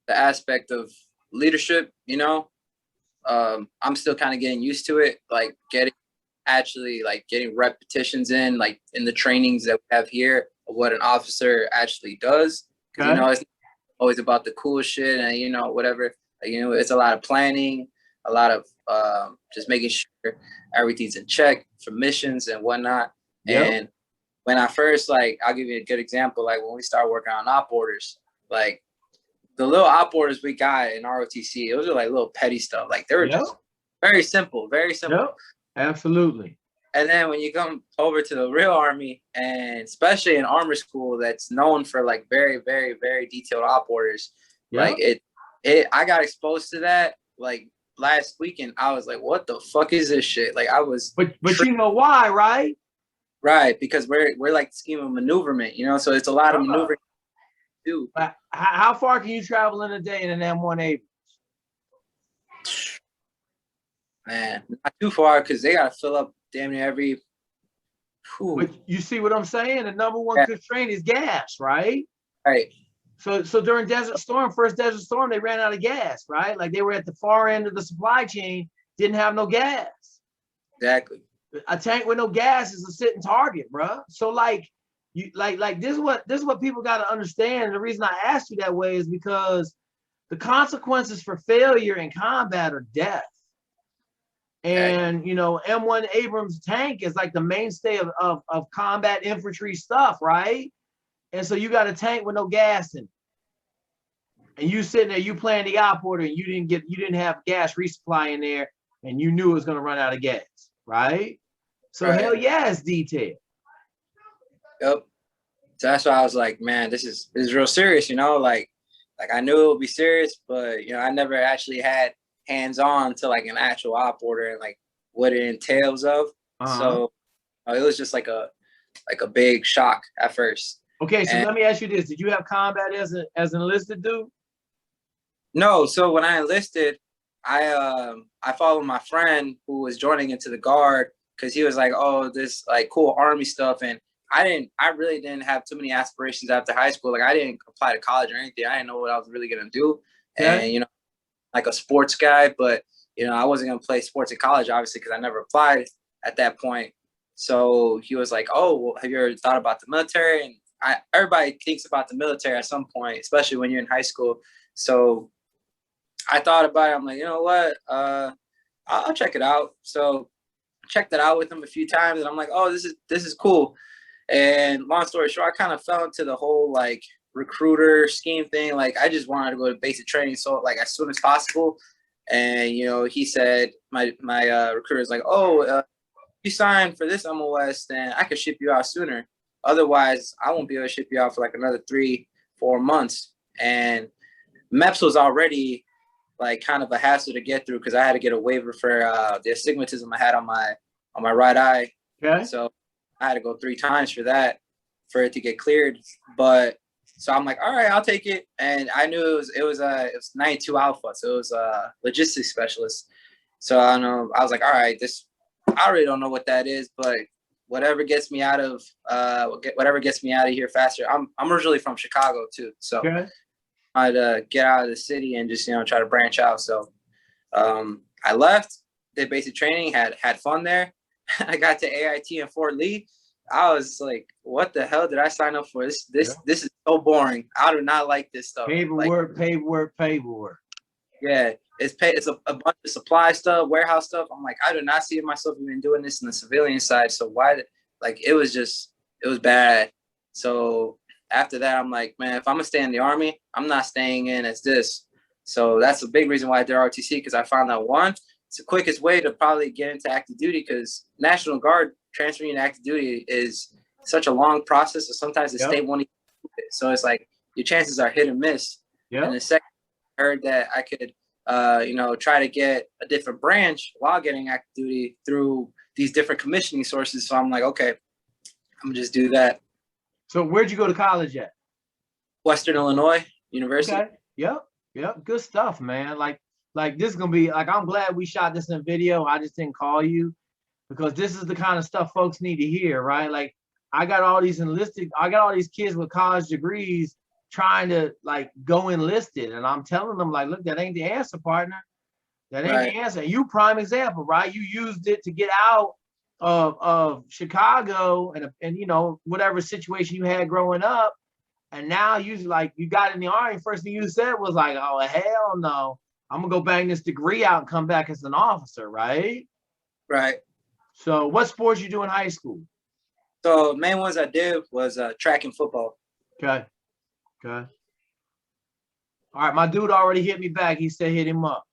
the aspect of leadership, you know. I'm still kind of getting used to it, like getting repetitions in, like in the trainings that we have here of what an officer actually does. Because Okay. it's not always about the cool shit and whatever. Like, it's a lot of planning, a lot of just making sure everything's in check for missions and whatnot. Yep. And when I first, like, I'll give you a good example. Like when we started working on op orders, like the little op orders we got in ROTC, those are like little petty stuff. Like they were just very simple, very simple. Yep. Absolutely. And then when you come over to the real Army, and especially in armor school, that's known for like very, very, very detailed op orders, like I got exposed to that like last weekend. I was like, what the fuck is this shit? Like I was, but you know why, right? Right, because we're like scheme of maneuverment, so it's a lot of maneuvering too. How far can you travel in a day in an M1 Abrams? Man, not too far, because they gotta fill up damn near every. But you see what I'm saying? The number one constraint is gas, right? Right. So during first Desert Storm, they ran out of gas, right? Like they were at the far end of the supply chain, didn't have no gas. Exactly. A tank with no gas is a sitting target, bro. So like you like this is what people got to understand. And the reason I asked you that way is because the consequences for failure in combat are death. And M1 Abrams tank is like the mainstay of combat infantry stuff, right? And so you got a tank with no gas in it. And you sitting there, you playing the op order, and you didn't have gas resupply in there, and you knew it was gonna run out of gas, right? So hell yeah, it's detailed. Yep. So that's why I was like, man, this is real serious, like I knew it would be serious, but I never actually had hands-on to like an actual op order and like what it entails of. So it was just like a big shock at first. Okay, so let me ask you this: did you have combat as an enlisted dude? No. So when I enlisted, I followed my friend who was joining into the Guard, because he was like, oh, this like cool Army stuff, and I really didn't have too many aspirations after high school. Like I didn't apply to college or anything. I didn't know what I was really gonna do, and like a sports guy, but I wasn't gonna play sports in college, obviously, because I never applied at that point. So he was like, oh, well, have you ever thought about the military? And everybody thinks about the military at some point, especially when you're in high school. So I thought about it. I'm like, you know what? I'll check it out. So I checked it out with him a few times, and I'm like, oh, this is cool. And long story short, I kind of fell into the whole like recruiter scheme thing. Like I just wanted to go to basic training, so like as soon as possible. And he said, my recruiter is like, oh, if you sign for this MOS, then I could ship you out sooner. Otherwise, I won't be able to ship you out for like another 3-4 months. And MEPS was already like kind of a hassle to get through, because I had to get a waiver for the astigmatism I had on my right eye. Okay. So I had to go 3 times for that, for it to get cleared. But so I'm like, all right, I'll take it. And I knew it was 92 Alpha, so it was a logistics specialist. So I was like, all right, I really don't know what that is, but whatever gets me out of here faster. I'm originally from Chicago too, so I'd get out of the city and just try to branch out. So I left, did basic training, had fun there. I got to AIT in Fort Lee. I was like, what the hell did I sign up for? This is so boring. I do not like this stuff. Paperwork. Yeah, it's a bunch of supply stuff, warehouse stuff. I'm like, I do not see myself even doing this in the civilian side. So why? Like it was bad. So after that, I'm like, man, if I'm gonna stay in the Army, I'm not staying in as this. So that's a big reason why I did ROTC, because I found out, one, it's the quickest way to probably get into active duty, because National Guard transferring to active duty is such a long process. So sometimes the state won't even do it. So it's like your chances are hit and miss. And the second, I heard that I could, try to get a different branch while getting active duty through these different commissioning sources. So I'm like, okay, I'm gonna just do that. So where'd you go to college at? Western Illinois University. Okay. Yep. Good stuff, man. Like this is gonna be like, I'm glad we shot this in video. I just didn't call you, because this is the kind of stuff folks need to hear, right? Like I got all these kids with college degrees trying to like go enlisted, and I'm telling them like, look, that ain't the answer, partner. That ain't the answer. You prime example, right? You used it to get out of Chicago and you know, whatever situation you had growing up, and now you like you got in the Army. First thing you said was like, oh hell no, I'm gonna go bang this degree out and come back as an officer, right? Right. So what sports you do in high school? So main ones I did was track and football. Okay. Okay. All right, my dude already hit me back. He said hit him up.